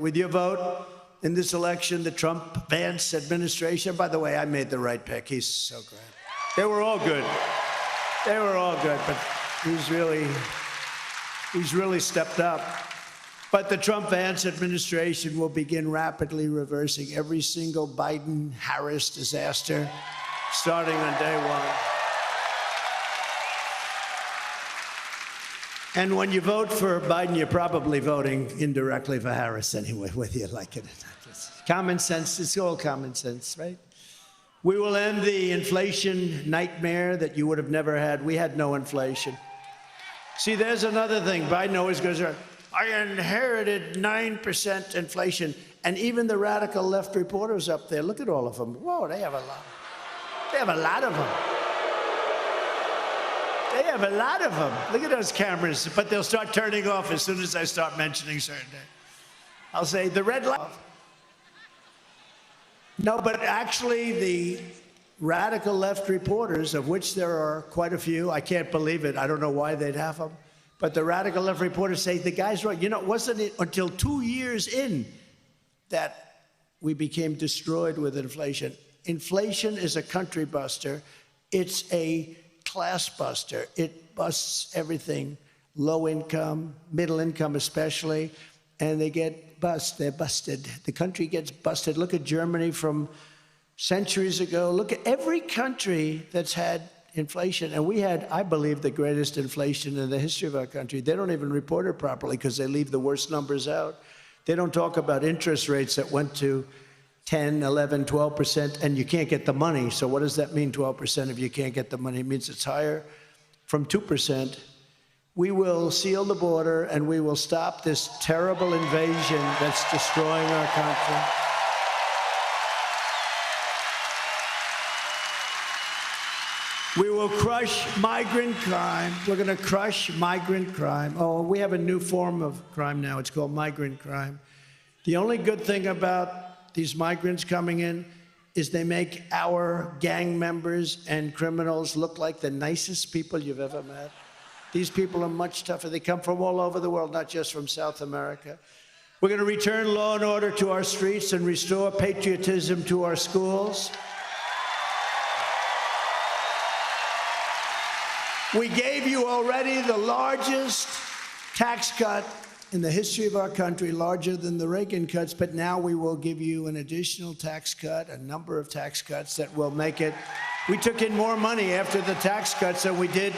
With your vote in this election, the Trump-Vance administration, by the way, I made the right pick. He's so great. They were all good. They were all good, but he's really stepped up. But the Trump-Vance administration will begin rapidly reversing every single Biden-Harris disaster starting on day one. And when you vote for Biden, you're probably voting indirectly for Harris anyway, whether you like it or not. It's common sense, it's all common sense, right? We will end the inflation nightmare that you would have never had. We had no inflation. See, there's another thing. Biden always goes around, I inherited 9% inflation. And even the radical left reporters up there, look at all of them. Whoa, they have a lot. They have a lot of them. They have a lot of them. Look at those cameras. But they'll start turning off as soon as I start mentioning certain things. I'll say, the red light. No, but actually the radical left reporters, of which there are quite a few, I can't believe it. I don't know why they'd have them. But the radical left reporters say, the guy's right. You know, wasn't it until 2 years in that we became destroyed with inflation? Inflation is a country buster. It's a class buster. It busts everything, low income, middle income especially, and they get they're busted. The country gets busted. Look at Germany from centuries ago. Look at every country that's had inflation. And we had, I believe, the greatest inflation in the history of our country. They don't even report it properly because they leave the worst numbers out. They don't talk about interest rates that went to 10, 11, 12%, and you can't get the money. So what does that mean, 12%, if you can't get the money? It means it's higher from 2%. We will seal the border, and we will stop this terrible invasion that's destroying our country. We will crush migrant crime. We're going to crush migrant crime. Oh, we have a new form of crime now. It's called migrant crime. The only good thing about these migrants coming in is they make our gang members and criminals look like the nicest people you've ever met. These people are much tougher. They come from all over the world, not just from South America. We're going to return law and order to our streets and restore patriotism to our schools. We gave you already the largest tax cut in the history of our country, larger than the Reagan cuts, but now we will give you an additional tax cut, a number of tax cuts that will make it. We took in more money after the tax cuts than we did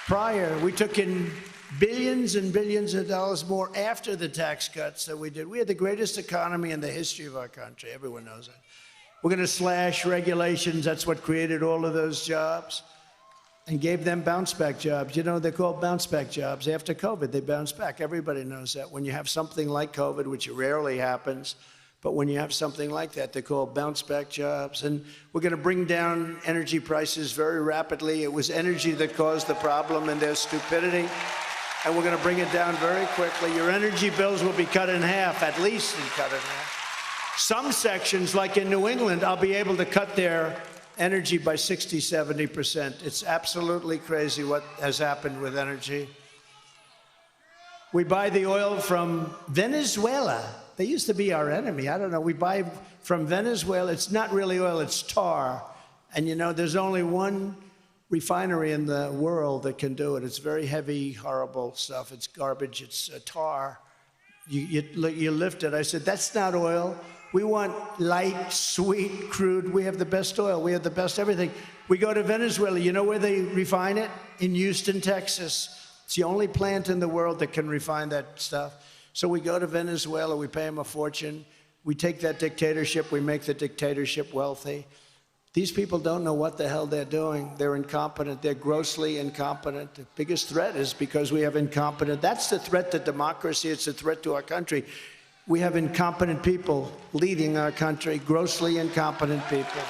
prior. We took in billions and billions of dollars more after the tax cuts than we did. We had the greatest economy in the history of our country. Everyone knows that. We're going to slash regulations. That's what created all of those jobs and gave them bounce-back jobs. You know, they're called bounce-back jobs. After COVID, they bounce back. Everybody knows that. When you have something like COVID, which rarely happens, but when you have something like that, they're called bounce-back jobs. And we're going to bring down energy prices very rapidly. It was energy that caused the problem and their stupidity. And we're going to bring it down very quickly. Your energy bills will be cut in half, at least cut in half. Some sections, like in New England, I'll be able to cut their energy by 60, 70%. It's absolutely crazy what has happened with energy. We buy the oil from Venezuela. They used to be our enemy. I don't know. We buy from Venezuela. It's not really oil, it's tar. And you know, there's only one refinery in the world that can do it. It's very heavy, horrible stuff. It's garbage. It's tar. You lift it. I said, that's not oil. We want light, sweet, crude. We have the best oil. We have the best everything. We go to Venezuela. You know where they refine it? In Houston, Texas. It's the only plant in the world that can refine that stuff. So we go to Venezuela. We pay them a fortune. We take that dictatorship. We make the dictatorship wealthy. These people don't know what the hell they're doing. They're incompetent. They're grossly incompetent. The biggest threat is because we have incompetent. That's the threat to democracy. It's a threat to our country. We have incompetent people leading our country, grossly incompetent people.